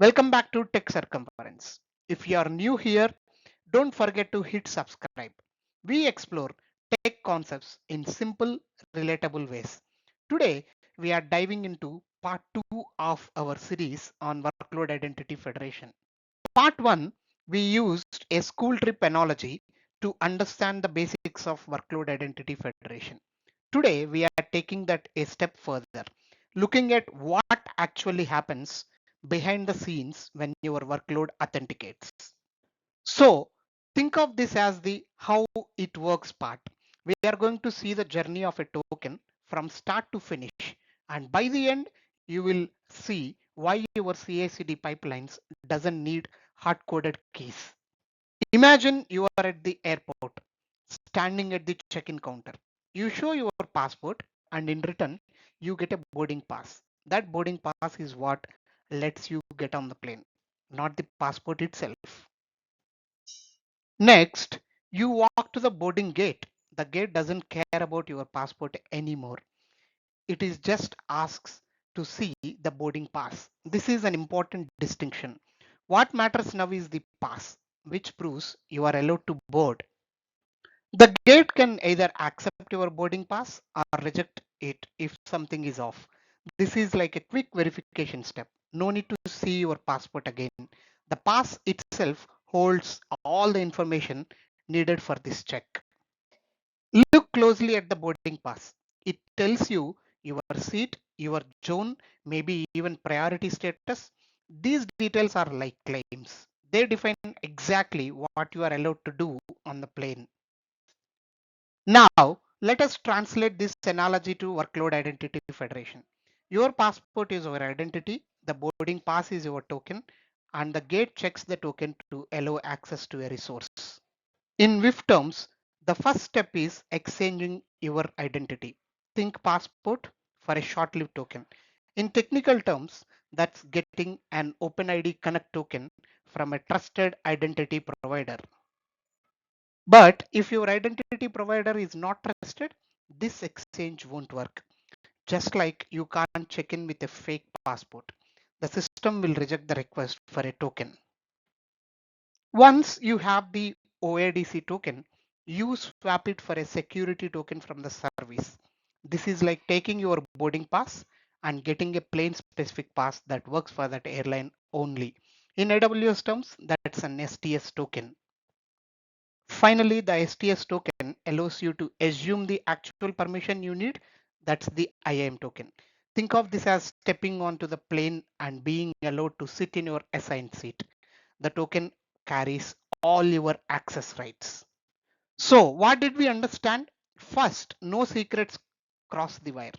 Welcome back to Tech Circumference. If you are new here, don't forget to hit subscribe. We explore tech concepts in simple, relatable ways. Today, we are diving into part 2 of our series on Workload Identity Federation. Part 1, we used a school trip analogy to understand the basics of Workload Identity Federation. Today, we are taking that a step further, looking at what actually happens behind the scenes when your workload authenticates. So think of this as the how it works part. We are going to see the journey of a token from start to finish. And by the end, you will see why your CI/CD pipelines doesn't need hard-coded keys. Imagine you are at the airport, standing at the check-in counter. You show your passport and in return, you get a boarding pass. That boarding pass is what lets you get on the plane, not the passport itself. Next, you walk to the boarding gate. The gate doesn't care about your passport anymore. It is just asks to see the boarding pass. This is an important distinction. What matters now is the pass, which proves you are allowed to board. The gate can either accept your boarding pass or reject it if something is off. This is like a quick verification step. No need to see your passport again. The pass itself holds all the information needed for this check. Look closely at the boarding pass. It tells you your seat, your zone, maybe even priority status. These details are like claims. They define exactly what you are allowed to do on the plane. Now, let us translate this analogy to Workload Identity Federation. Your passport is your identity, the boarding pass is your token, and the gate checks the token to allow access to a resource. In WIF terms, the first step is exchanging your identity. Think passport for a short-lived token. In technical terms, that's getting an OpenID Connect token from a trusted identity provider. But if your identity provider is not trusted, this exchange won't work. Just like you can't check in with a fake passport, the system will reject the request for a token. Once you have the OADC token, you swap it for a security token from the service. This is like taking your boarding pass and getting a plane specific pass that works for that airline only. In AWS terms, that's an STS token. Finally, the STS token allows you to assume the actual permission you need. That's the IAM token. Think of this as stepping onto the plane and being allowed to sit in your assigned seat. The token carries all your access rights. So what did we understand? First, no secrets cross the wire,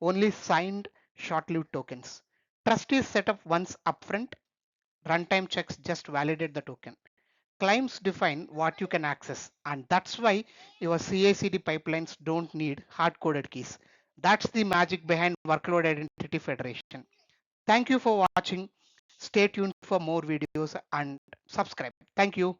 only signed short-lived tokens. Trust is set up once upfront. Runtime checks just validate the token. Claims define what you can access, and that's why your CI/CD pipelines don't need hard-coded keys. That's the magic behind Workload Identity Federation. Thank you for watching. Stay tuned for more videos and subscribe. Thank you.